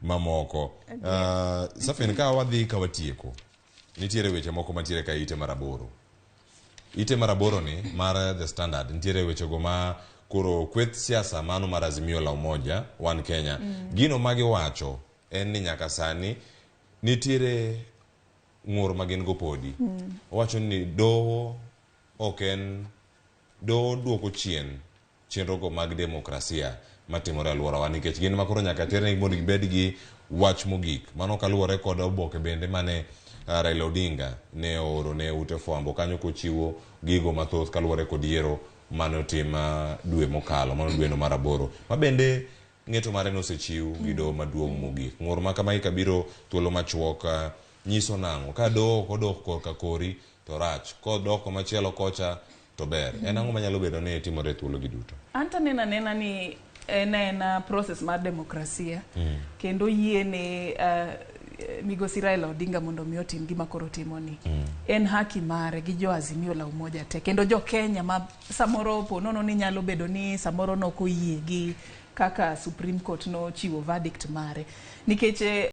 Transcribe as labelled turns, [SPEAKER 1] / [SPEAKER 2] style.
[SPEAKER 1] mamoko. Safin ka wadhi ka watieko. Nitiere weche moko mantiere ka ite maraboro. Ite maraboro ni mar The Standard nitiere weche go ma koro kweth siasa mano mar Azimio la Umoja One Kenya. Gino magi wacho en ni nyaka sani nitiere ng'ur magin go podi. Wacho ni doho oken do duoko chien chenro go mag demokrasia matimore alworawa nikech gin makoro nyaka terne mondo gibed gi wach mogik. Mano kaluwore kod oboke bende mane Raila Odinga ne oro ne ute fwambo kanyo kochiwo gigo mathoth kaluwore kod yiero manotim dwe mokalo, mano dwe no maraboro. Mabende ng'eto mare nosechiw gido maduong' mogik. Ng'ur ma kama ikabiro thuolo machuok nyiso nang'o ka do kodok korka kori to rach kodok machielo kocha to ber. En ang'o manyalo bedo ne timore thuolo gi duto?
[SPEAKER 2] Anta nena ni en process mar demokrasia kendo yiene Migosi Raila Odinga mondo mi otim gima koro timoni. En haki mare gi jo Azimio la Umoja te kendo jo Kenya ma samoro po nono ni nyalo bedo ni samoro no koyie gi kaka Supreme Court no chiwo verdict mare nikech